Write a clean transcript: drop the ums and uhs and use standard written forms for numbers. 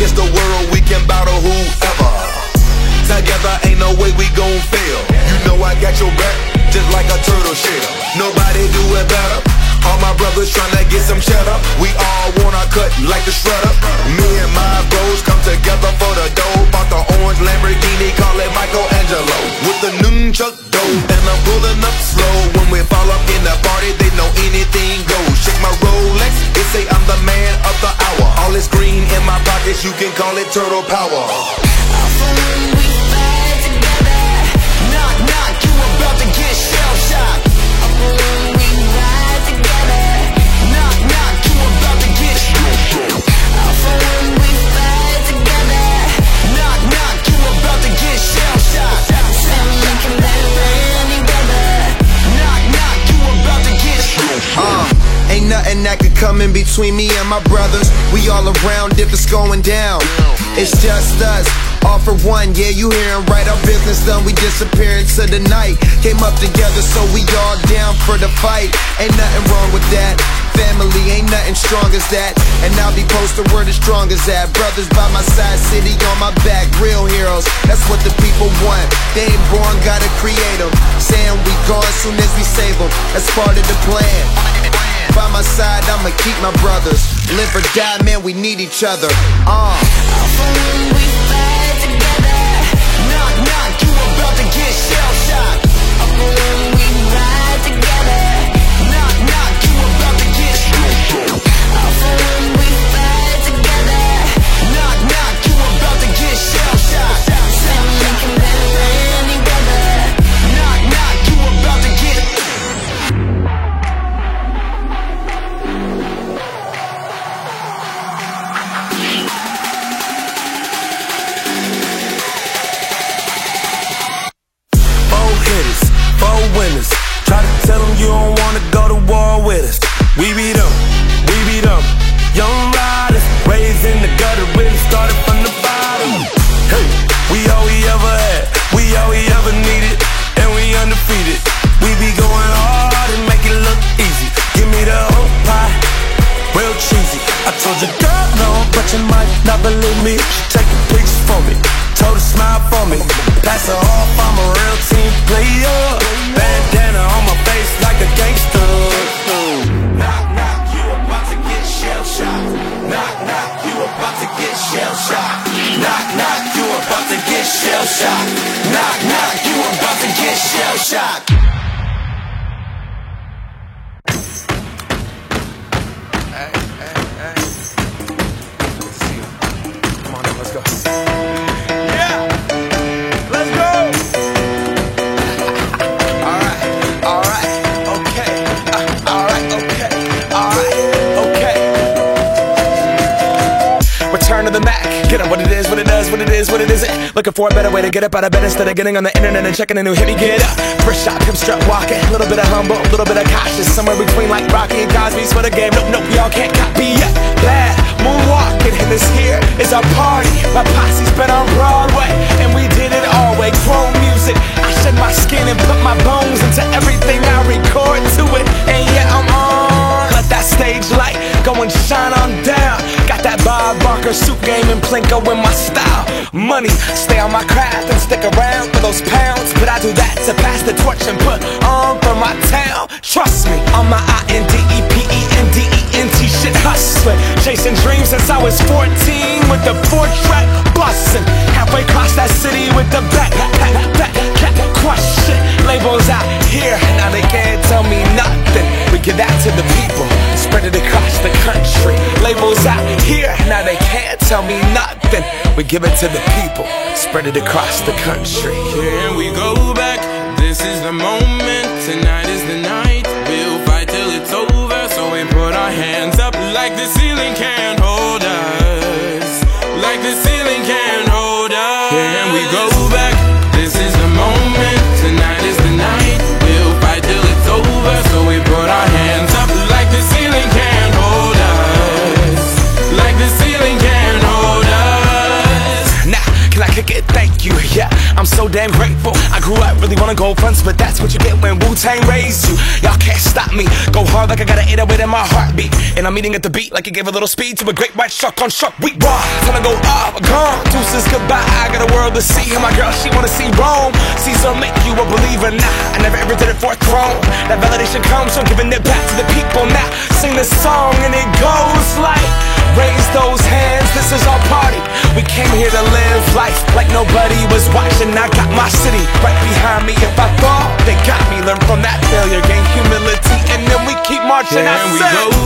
against the world, we can battle whoever. Together ain't no way we gon' fail. You know I got your back, just like a turtle shell. Nobody do it better. All my brothers tryna get some cheddar. We all wanna cut like the shredder. Me and my bros come together for the dough. Bought the orange Lamborghini, call it Michelangelo. With the nunchuck dough, and I'm pulling up slow. When we fall up in the party, they know anything goes. Shake my Rolex, they say I'm the man of the hour. All this green in my pockets, you can call it turtle power. When we fight together, knock, knock, you about to get shell-shocked. When we ride together, knock, knock, you about to get shell-shocked. When we fight together, knock, knock, you about to get shell-shocked. We can better any weather, knock, knock, you about to get shell-shocked. Ain't nothing that could come in between me and my brothers. We all around if it's going down. It's just us, all for one, yeah, you hearin' right. Our business done, we disappear into the night. Came up together, so we all down for the fight. Ain't nothing wrong with that. Family ain't nothing strong as that. And I'll be posted where the strong as that. Brothers by my side, city on my back. Real heroes, that's what the people want. They ain't born, gotta create them. Saying we gone soon as we save them. That's part of the plan. By my side, I'ma keep my brothers. Live or die, man, we need each other. When we fight together, knock, knock, you about to get shell-shocked. When we ride together, knock, knock, you about to get shell-shocked. When we fight together, knock, knock, you about to get shell-shocked. We can better any weather, knock, knock, you about to get. Winners. Try to tell them you don't wanna go to war with us. We beat them, young riders, raised in the gutter, really started from the bottom. Hey, we all we ever had, we all we ever needed, and we undefeated. We be going hard and make it look easy. Give me the whole pie, real cheesy. I told you, girl, no, but you might not believe me. She taking pictures for me, told her smile for me. Pass her off, I'm a real team player. Bandana on my face like a gangster. Knock, knock, you about to get shell-shocked. Knock, knock, you about to get shell-shocked. Knock, knock, you about to get shell-shocked. Knock, knock, you about to get shell-shocked. Hey, hey, hey. Let's see. Come on now, let's go. Return to the Mac, get up what it is, what it does, what it is, what it isn't. Looking for a better way to get up out of bed instead of getting on the internet and checking a new hit. Me get up, first shot, hip strut walking, a little bit of humble, a little bit of cautious, somewhere between like Rocky and Cosby's for the game. Nope, nope, y'all can't copy yet. Bad moonwalking, and this here is our party. My posse's been on Broadway, and we did it all way. Chrome music, I shed my skin and put my bones into everything I record to it. And yeah, I'm on. Let that stage light go and shine on down. Got that Bob Barker suit game and Plinko in my style. Money, stay on my craft and stick around for those pounds. But I do that to pass the torch and put on for my town. Trust me, on my INDEPENDENT shit hustling. Chasing dreams since I was 14 with the 4-track bustin'. Halfway across that city with the back crush shit. Labels out here, now they can't tell me nothing. We give that to the people, spread it across the country. Labels out here, now they can't tell me nothing. We give it to the people, spread it across the country. Here we go back, this is the moment, tonight is the night. We'll fight till it's over, so we put our hands up like the ceiling can't hold us. Like the ceiling can't hold us. Here we go back, this is the moment, tonight is the night. We'll fight till it's over, so we put our hands up like the ceiling can't hold us. Like the ceiling can't hold us. Nah, can I kick it? Thank you. you, yeah, I'm so damn grateful. I grew up really wanna go fronts, but that's what you get when Wu-Tang raised you. Y'all can't stop me, go hard like I got an 808 in my heartbeat. And I'm eating at the beat like it gave a little speed to a great white shark on shark week. Raw, time to go up, gone, deuces goodbye. I got a world to see, and my girl, she wanna see Rome. Caesar make you a believer, nah, I never ever did it for a throne. That validation comes from giving it back to the people. Now, sing this song and it goes like, raise those hands, this is our party. We came here to live life like nobody was watching. I got my city right behind me. If I fall, they got me. Learn from that failure, gain humility, and then we keep marching. Can we go